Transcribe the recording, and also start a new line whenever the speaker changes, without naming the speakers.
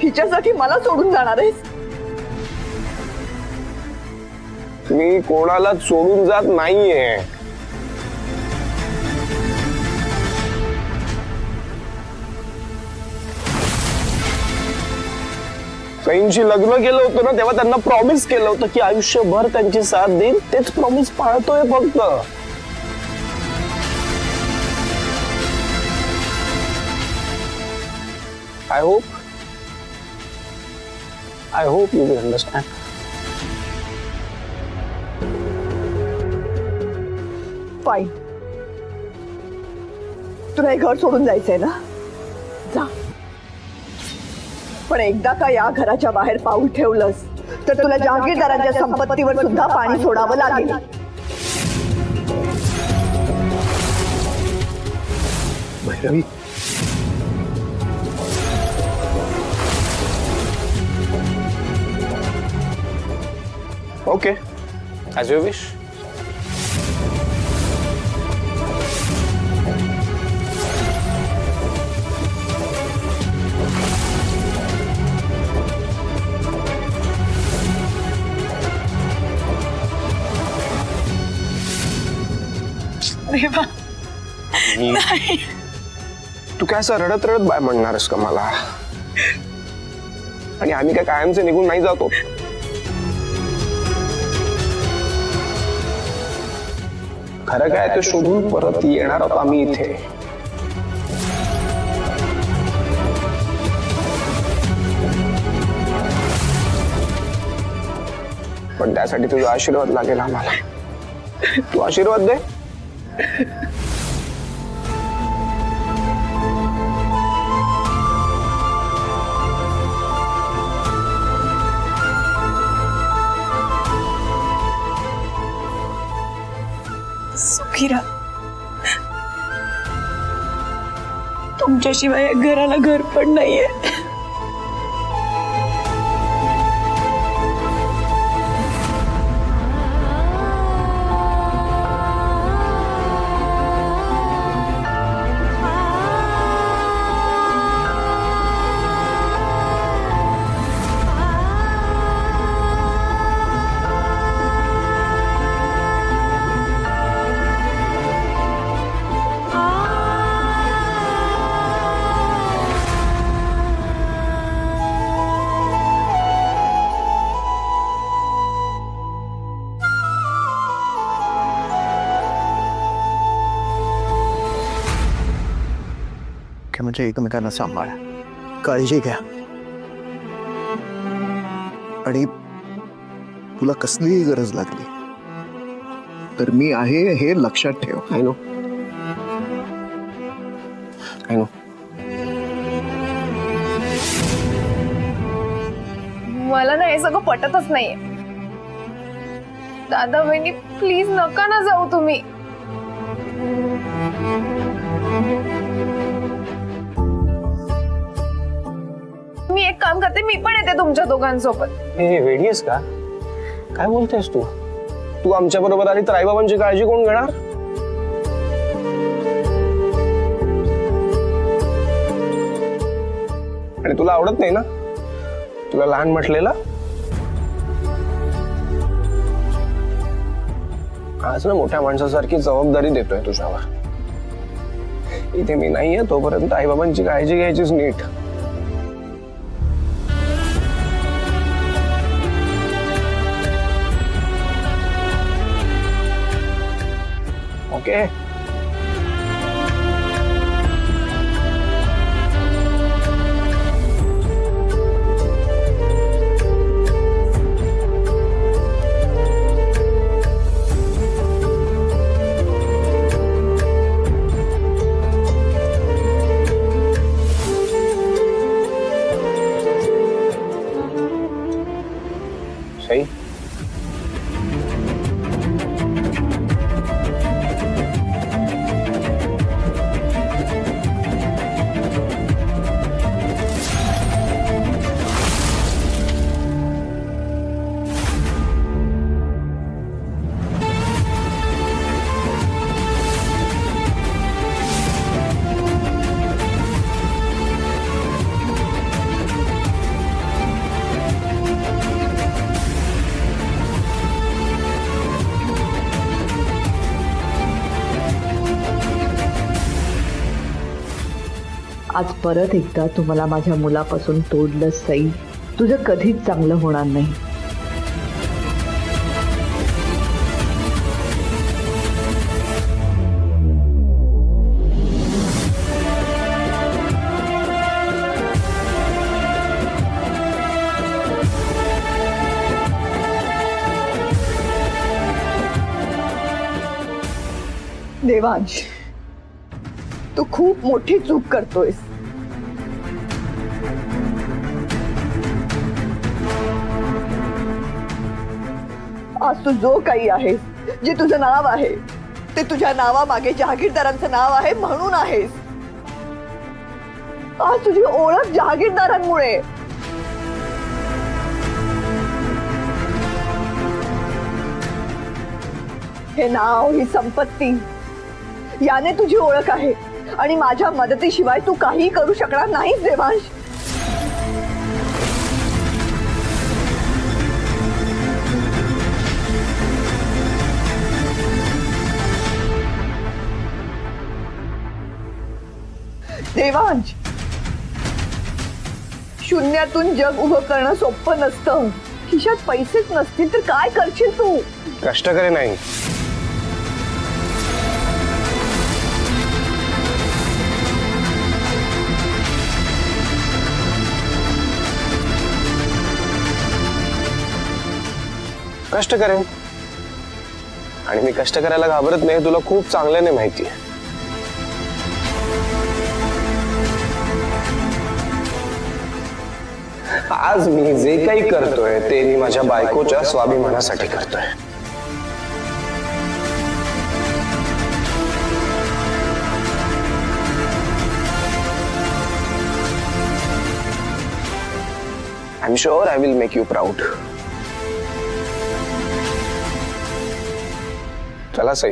हिच्यासाठी मला सोडून जाणार आहेस?
मी कोणाला सोडून जात नाहीये. सईंशी लग्न केलं होतं ना तेव्हा त्यांना प्रॉमिस केलं होतं की आयुष्यभर त्यांची साथ देईन. तेच प्रॉमिस पाळतोय फक्त. I hope you will understand.
Fine, तुला हे घर सोडून जायचंय ना, जा. पण एकदा का या घराच्या बाहेर पाऊल ठेवलंस तर तुला जहागीरदारांच्या संपत्तीवर सुद्धा पाणी सोडावं लागेल.
Bhairavi, okay, as you wish.
नाही.
तू काय असं रडत रडत बाय म्हणणारस का मला? आणि आम्ही काय कायमचे निघून नाही जातो. खरं काय ते शोधून परत येणार आहोत आम्ही इथे. पण त्यासाठी तुझा आशीर्वाद लागेल आम्हाला. तू आशीर्वाद दे.
सुखी राहा. तुमच्याशिवाय या घराला घर पण नाहीये.
म्हणजे एकमेकांना सांभाळा, काळजी घ्या. आणि तुला कसलीही गरज लागली तर मी आहे हे लक्षात ठेव.
I know.
मला ना हे सगळं पटतच नाहीये. दादा वहिनी प्लीज नका ना जाऊ तुम्ही. मी एक काम करते, मी पण येते तुमच्या दोघांसोबत.
हे वेडी आहेस का? काय बोलतेस तू? तू आमच्या बरोबर आली तर आईबाबांची काळजी कोण घेणार? आणि तुला आवडत नाही ना तुला लहान म्हटलेलं? आज ना मोठ्या माणसासारखी जबाबदारी देतोय तुझ्यावर. इथे मी नाहीये तोपर्यंत आईबाबांची काळजी घ्यायचीच नीट. ओके. सही.
आज परत एकदा तू मला माझ्या मुलापासून तोडलंस सई. तुझं कधीच चांगलं होणार नाही. देवांश, तू खूप मोठी चूक करतोयस. आज तू जो काही आहेस, जे तुझं नाव आहे, ते तुझ्या नावामागे जहागीरदारांचं नाव आहे म्हणून आहेस. आज तुझी ओळख जहागीरदारांमुळे. हे नाव, ही संपत्ती, याने तुझी ओळख आहे आणि माझ्या मदतीशिवाय तू काही करू शकणार नाहीस देवांश. देवांश, शून्यातून जग उभं करणं सोपं नसतं. खिशात पैसेच नसतील तर काय करशील तू?
कष्ट करे नाही. कष्ट करेन आणि मी कष्ट करायला घाबरत नाही, तुला खूप चांगल्याने माहिती आहे. आज मी जे काही करतोय ते मी माझ्या बायकोच्या स्वाभिमानासाठी करतोय. I am sure I will make you proud. चला सई.